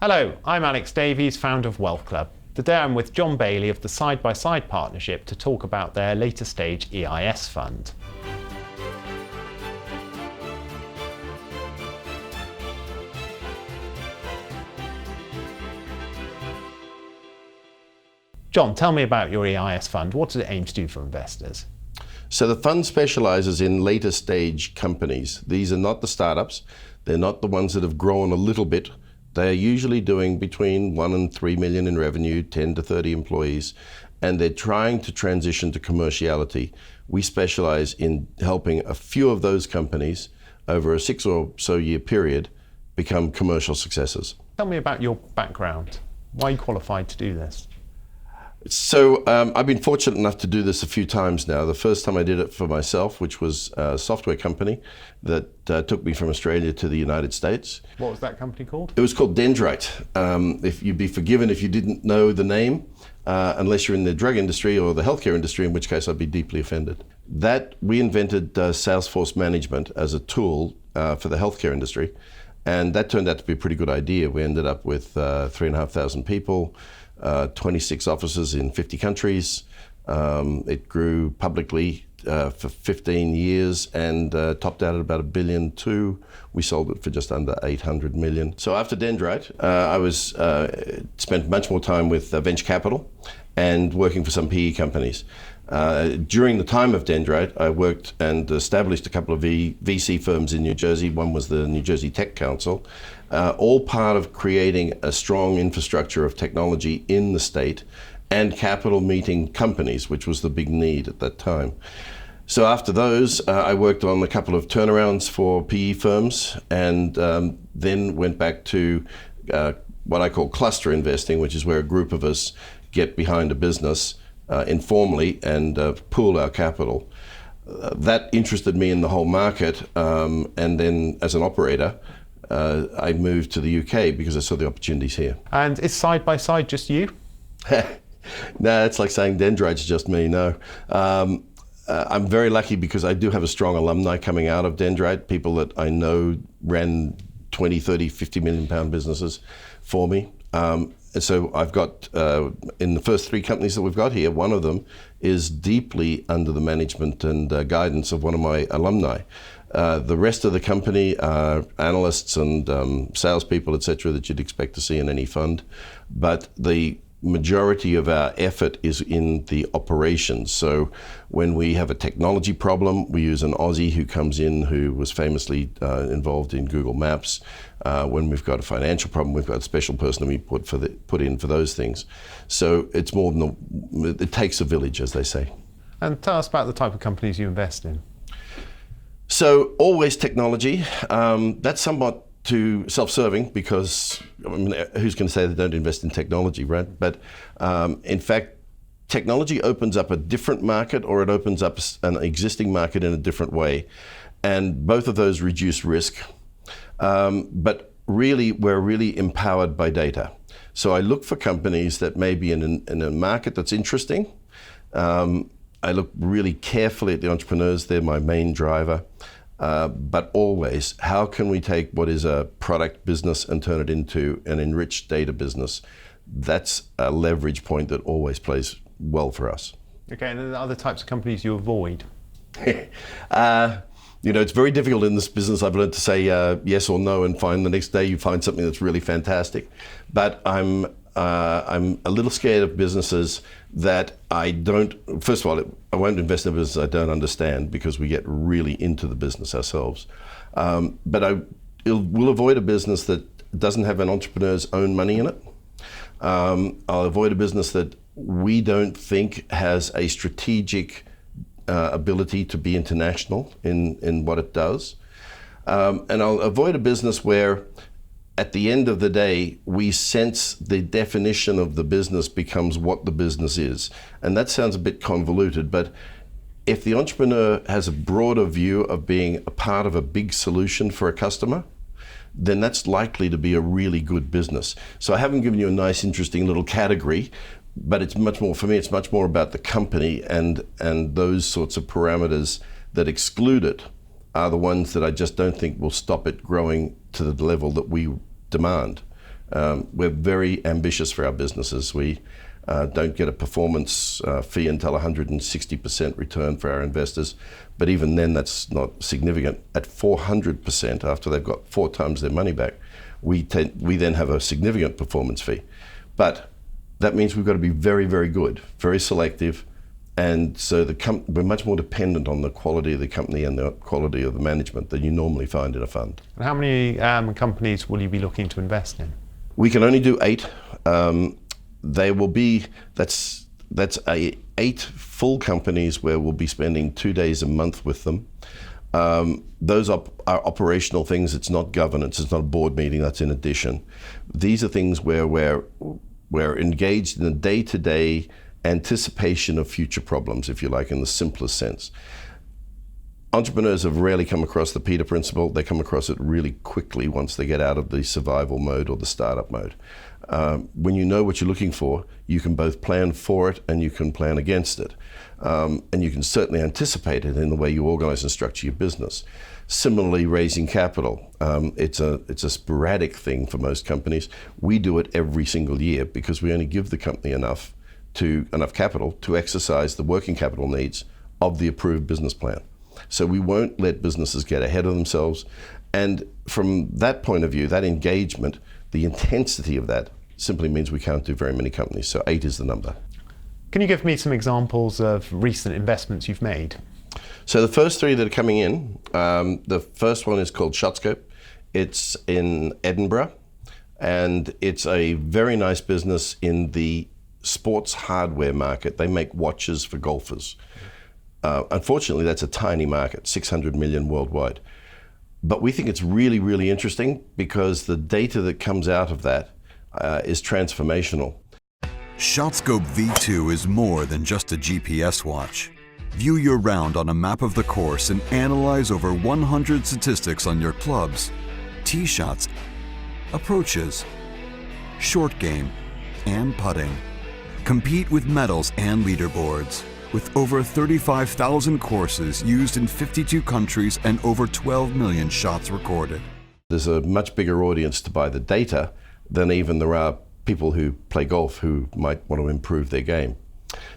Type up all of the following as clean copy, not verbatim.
Hello, I'm Alex Davies, founder of Wealth Club. Today I'm with John Bailye of the Side by Side Partnership to talk about their later stage EIS fund. John, tell me about your EIS fund. What does it aim to do for investors? So the fund specializes in later stage companies. These are not the startups. They're not the ones that have grown a little bit. They are usually doing between 1 and 3 million in revenue, 10 to 30 employees, and they're trying to transition to commerciality. We specialize in helping a few of those companies over a 6 or so year period become commercial successes. Tell me about your background. Why are you qualified to do this? So I've been fortunate enough to do this a few times now. The first time I did it for myself, which was a software company that took me from Australia to the United States. What was that company called? It was called Dendrite. If you'd be forgiven if you didn't know the name, unless you're in the drug industry or the healthcare industry, in which case I'd be deeply offended. We invented Salesforce management as a tool for the healthcare industry, and that turned out to be a pretty good idea. We ended up with 3,500 people, 26 offices in 50 countries. It grew publicly for 15 years and topped out at about $1.2 billion. We sold it for just under 800 million. So after Dendrite, I spent much more time with venture capital and working for some PE companies. During the time of Dendrite, I worked and established a couple of VC firms in New Jersey. One was the New Jersey Tech Council, all part of creating a strong infrastructure of technology in the state and capital meeting companies, which was the big need at that time. So after those, I worked on a couple of turnarounds for PE firms and then went back to what I call cluster investing, which is where a group of us get behind a business informally and pool our capital. That interested me in the whole market, and then as an operator, I moved to the UK because I saw the opportunities here. And is Side by Side just you? No, it's like saying Dendrite's just me, no. I'm very lucky because I do have a strong alumni coming out of Dendrite, people that I know ran 20, 30, 50 million pound businesses for me. And so I've got, in the first 3 companies that we've got here, one of them is deeply under the management and guidance of one of my alumni. The rest of the company are analysts and salespeople, etc., that you'd expect to see in any fund. But the majority of our effort is in the operations. So when we have a technology problem, we use an Aussie who comes in who was famously involved in Google Maps. When we've got a financial problem, we've got a special person we put in for those things. So it's more than it takes a village, as they say. And tell us about the type of companies you invest in. So always technology. That's somewhat too self-serving because I mean, who's going to say they don't invest in technology, right? But in fact, technology opens up a different market or it opens up an existing market in a different way. And both of those reduce risk. But really, we're really empowered by data. So I look for companies that may be in a market that's interesting. I look really carefully at the entrepreneurs. They're my main driver. But always, how can we take what is a product business and turn it into an enriched data business? That's a leverage point that always plays well for us. Okay, and then the other types of companies you avoid? You know, it's very difficult in this business. I've learned to say yes or no and find the next day you find something that's really fantastic. But I'm a little scared of businesses that I don't, first of all, I won't invest in a business I don't understand because we get really into the business ourselves. But I will avoid a business that doesn't have an entrepreneur's own money in it. I'll avoid a business that we don't think has a strategic ability to be international in what it does. And I'll avoid a business where at the end of the day, we sense the definition of the business becomes what the business is. And that sounds a bit convoluted, but if the entrepreneur has a broader view of being a part of a big solution for a customer, then that's likely to be a really good business. So I haven't given you a nice, interesting little category, but it's much more, for me, it's much more about the company and those sorts of parameters that exclude it are the ones that I just don't think will stop it growing to the level that we demand. We're very ambitious for our businesses. We don't get a performance fee until 160% return for our investors. But even then, that's not significant. At 400%, after they've got 4 times their money back, we then have a significant performance fee. But that means we've got to be very, very good, very selective. And so we're much more dependent on the quality of the company and the quality of the management than you normally find in a fund. And how many companies will you be looking to invest in? We can only do 8. They will be, that's 8 full companies where we'll be spending 2 days a month with them. Those are operational things. It's not governance. It's not a board meeting. That's in addition. These are things where we're engaged in the day-to-day anticipation of future problems, if you like, in the simplest sense. Entrepreneurs have rarely come across the Peter principle. They come across it really quickly once they get out of the survival mode or the startup mode. When you know what you're looking for, you can both plan for it and you can plan against it. And you can certainly anticipate it in the way you organize and structure your business. Similarly, raising capital. It's a sporadic thing for most companies. We do it every single year because we only give the company enough capital to exercise the working capital needs of the approved business plan. So we won't let businesses get ahead of themselves. And from that point of view, that engagement, the intensity of that simply means we can't do very many companies. So 8 is the number. Can you give me some examples of recent investments you've made? So the first 3 that are coming in, the first one is called ShotScope. It's in Edinburgh, and it's a very nice business in the sports hardware market. They make watches for golfers. Unfortunately, that's a tiny market, 600 million worldwide. But we think it's really, really interesting because the data that comes out of that is transformational. ShotScope V2 is more than just a GPS watch. View your round on a map of the course and analyze over 100 statistics on your clubs, tee shots, approaches, short game, and putting. Compete with medals and leaderboards. With over 35,000 courses used in 52 countries and over 12 million shots recorded. There's a much bigger audience to buy the data than even there are people who play golf who might want to improve their game.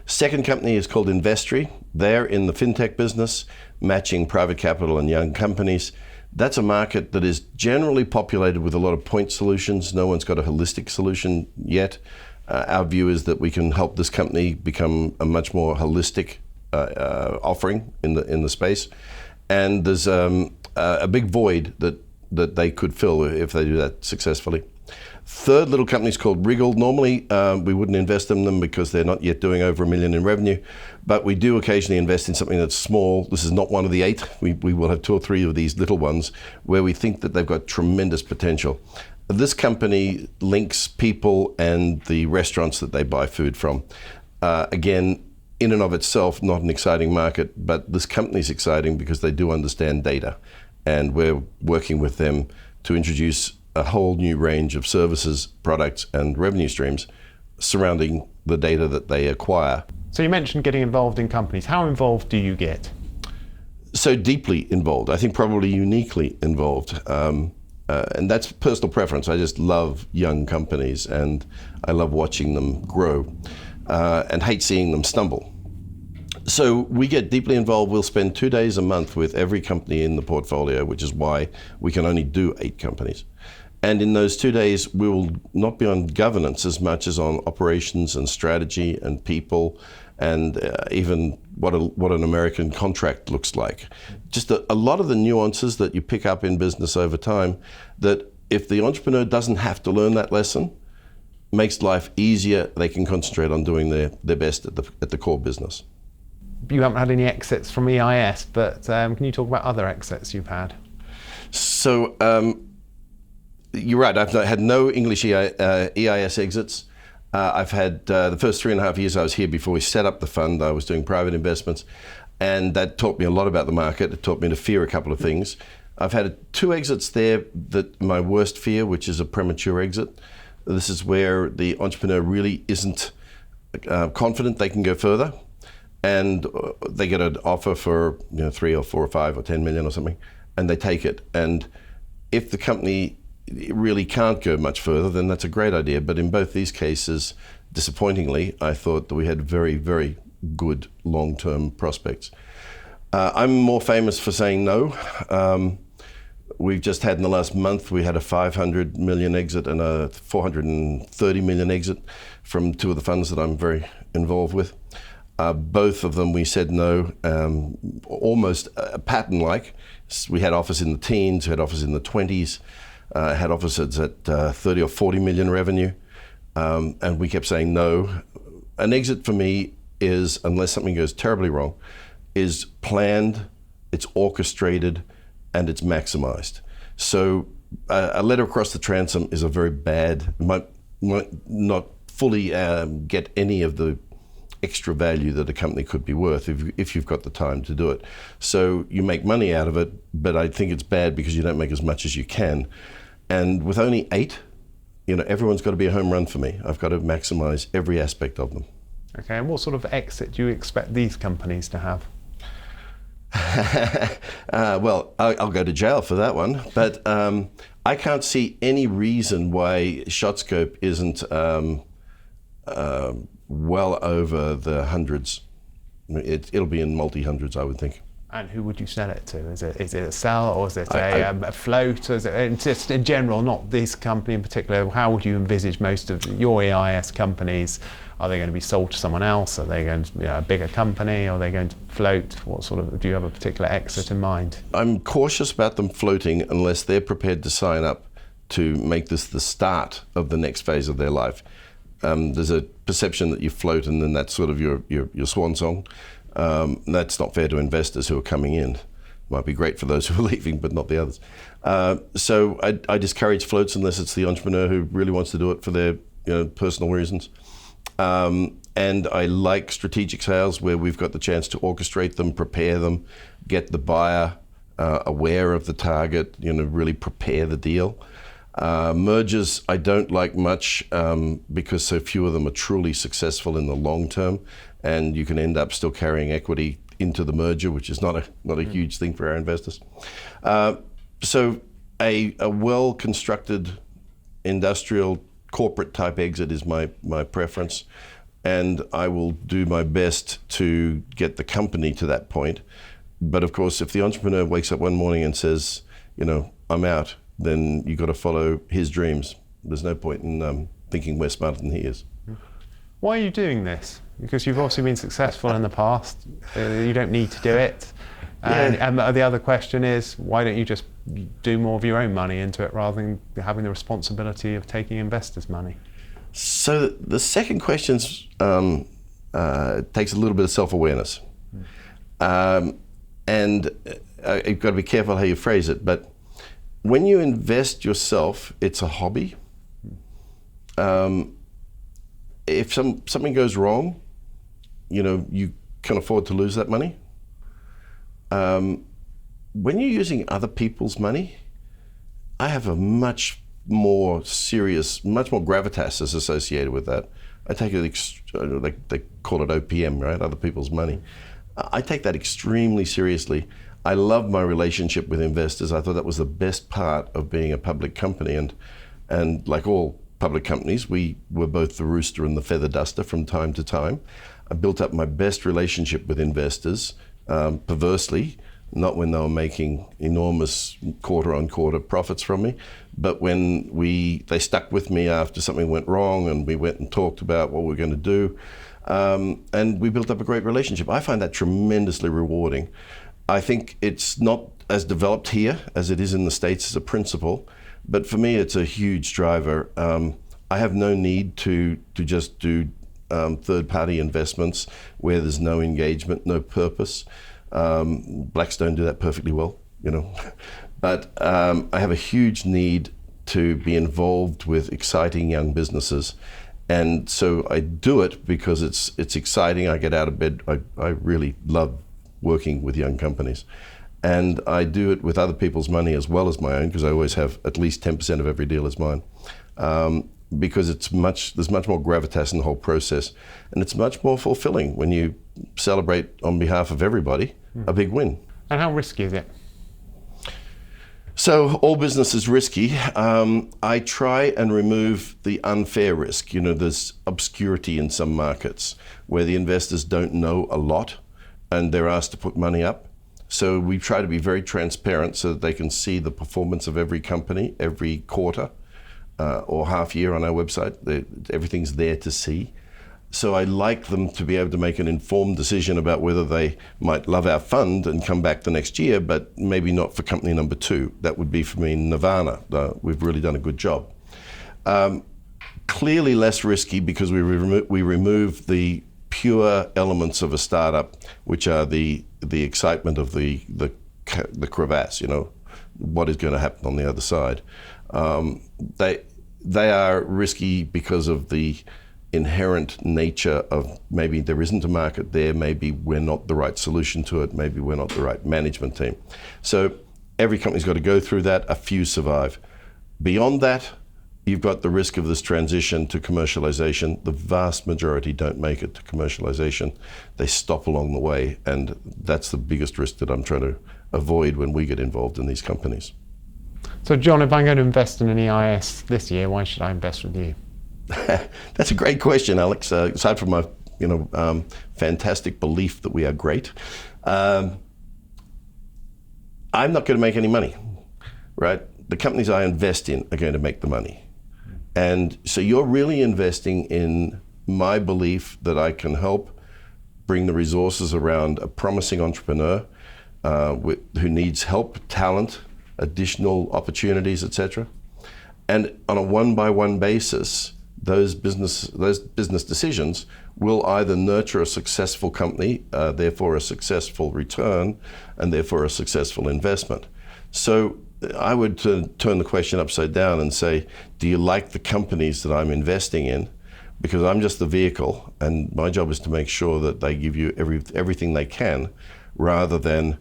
Second company is called Investry. They're in the fintech business, matching private capital and young companies. That's a market that is generally populated with a lot of point solutions. No one's got a holistic solution yet. Our view is that we can help this company become a much more holistic offering in the space. And there's a big void that they could fill if they do that successfully. Third little company is called Wriggle. Normally, we wouldn't invest in them because they're not yet doing over $1 million in revenue, but we do occasionally invest in something that's small. This is not one of the 8. We will have 2 or 3 of these little ones where we think that they've got tremendous potential. This company links people and the restaurants that they buy food from. Again, in and of itself, not an exciting market, but this company is exciting because they do understand data. And we're working with them to introduce a whole new range of services, products, and revenue streams surrounding the data that they acquire. So you mentioned getting involved in companies. How involved do you get? So deeply involved. I think probably uniquely involved. And that's personal preference. I just love young companies and I love watching them grow and hate seeing them stumble. So we get deeply involved. We'll spend 2 days a month with every company in the portfolio, which is why we can only do 8 companies. And in those 2 days, we will not be on governance as much as on operations and strategy and people and even what an American contract looks like. Just a lot of the nuances that you pick up in business over time that if the entrepreneur doesn't have to learn that lesson, makes life easier. They can concentrate on doing their best at the core business. You haven't had any exits from EIS, but can you talk about other exits you've had? So you're right, I've had no English EIS exits. I've had the first 3.5 years I was here before we set up the fund, I was doing private investments, and that taught me a lot about the market. It taught me to fear a couple of things. I've had 2 exits there that my worst fear, which is a premature exit. This is where the entrepreneur really isn't confident they can go further, and they get an offer for 3 or 4 or 5 or 10 million or something, and they take it. And if the company it really can't go much further, then that's a great idea. But in both these cases, disappointingly, I thought that we had very, very good long-term prospects. I'm more famous for saying no. We've just had in the last month, we had a 500 million exit and a 430 million exit from two of the funds that I'm very involved with. Both of them we said no, almost pattern-like. We had offers in the teens, we had offers in the 20s, had offers at 30 or 40 million revenue, and we kept saying no. An exit for me is, unless something goes terribly wrong, is planned, it's orchestrated, and it's maximized. So a letter across the transom is a very bad, might not fully get any of the extra value that a company could be worth if you've got the time to do it. So you make money out of it, but I think it's bad because you don't make as much as you can. And with only 8, everyone's got to be a home run for me. I've got to maximize every aspect of them. Okay, and what sort of exit do you expect these companies to have? Well, I'll go to jail for that one, but I can't see any reason why ShotScope isn't well over the hundreds. It'll be in multi-hundreds, I would think. And who would you sell it to? Is it a sell, or is it a float? Or is it just in general, not this company in particular? How would you envisage most of your EIS companies? Are they going to be sold to someone else? Are they going to be a bigger company? Are they going to float? What sort of, do you have a particular exit in mind? I'm cautious about them floating unless they're prepared to sign up to make this the start of the next phase of their life. There's a perception that you float and then that's sort of your swan song. That's not fair to investors who are coming in. Might be great for those who are leaving, but not the others. So I discourage floats unless it's the entrepreneur who really wants to do it for their personal reasons. And I like strategic sales where we've got the chance to orchestrate them, prepare them, get the buyer aware of the target, really prepare the deal. Mergers I don't like much because so few of them are truly successful in the long term, and you can end up still carrying equity into the merger, which is not a huge thing for our investors. So a well-constructed industrial corporate type exit is my preference, and I will do my best to get the company to that point. But of course, if the entrepreneur wakes up one morning and says, I'm out, then you've got to follow his dreams. There's no point in thinking we're smarter than he is. Why are you doing this? Because you've obviously been successful in the past. You don't need to do it. And the other question is, why don't you just do more of your own money into it rather than having the responsibility of taking investors' money? So the second question takes a little bit of self-awareness. And you've got to be careful how you phrase it, but when you invest yourself, it's a hobby. If something goes wrong, you can afford to lose that money. When you're using other people's money, I have a much more serious, much more gravitas is associated with that. I take it, like they call it OPM, right? Other people's money. I take that extremely seriously. I love my relationship with investors. I thought that was the best part of being a public company. And like all public companies, we were both the rooster and the feather duster from time to time. I built up my best relationship with investors, perversely, not when they were making enormous quarter-on-quarter profits from me, but when they stuck with me after something went wrong and we went and talked about what we were going to do, and we built up a great relationship. I find that tremendously rewarding. I think it's not as developed here as it is in the States as a principle, but for me it's a huge driver. I have no need to just do third-party investments where there's no engagement, no purpose. Blackstone do that perfectly well, But I have a huge need to be involved with exciting young businesses. And so I do it because it's exciting. I get out of bed. I really love working with young companies. And I do it with other people's money as well as my own, because I always have at least 10% of every deal is mine. Because there's much more gravitas in the whole process. And it's much more fulfilling when you celebrate on behalf of everybody a big win. And how risky is it? So all business is risky. I try and remove the unfair risk. You know, there's obscurity in some markets where the investors don't know a lot and they're asked to put money up. So we try to be very transparent so that they can see the performance of every company every quarter or half year on our website. Everything's there to see. So I like them to be able to make an informed decision about whether they might love our fund and come back the next year, but maybe not for company number 2. That would be for me Nirvana. We've really done a good job. Clearly less risky because we remove the pure elements of a startup, which are the excitement of the crevasse, you know, what is going to happen on the other side. They are risky because of the inherent nature of maybe there isn't a market there, maybe we're not the right solution to it, maybe we're not the right management team. So every company's got to go through that, a few survive. Beyond that, you've got the risk of this transition to commercialization. The vast majority don't make it to commercialization. They stop along the way, and that's the biggest risk that I'm trying to avoid when we get involved in these companies. So John, if I'm going to invest in an EIS this year, why should I invest with you? That's a great question, Alex. Aside from my, fantastic belief that we are great, I'm not going to make any money, right? The companies I invest in are going to make the money. And so you're really investing in my belief that I can help bring the resources around a promising entrepreneur who needs help, talent, additional opportunities, etc. And on a one-by-one basis, those business decisions will either nurture a successful company, therefore a successful return, and therefore a successful investment. So I would turn the question upside down and say, do you like the companies that I'm investing in? Because I'm just the vehicle, and my job is to make sure that they give you everything they can, rather than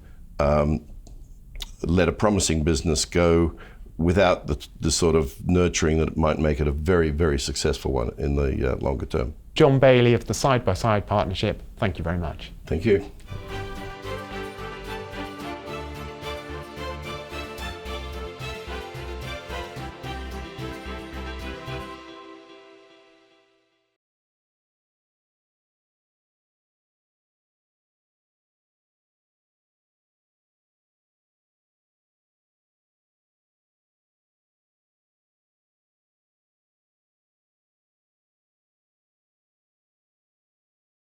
let a promising business go without the sort of nurturing that it might make it a very, very successful one in the longer term. John Bailye of the Side by Side Partnership, thank you very much. Thank you.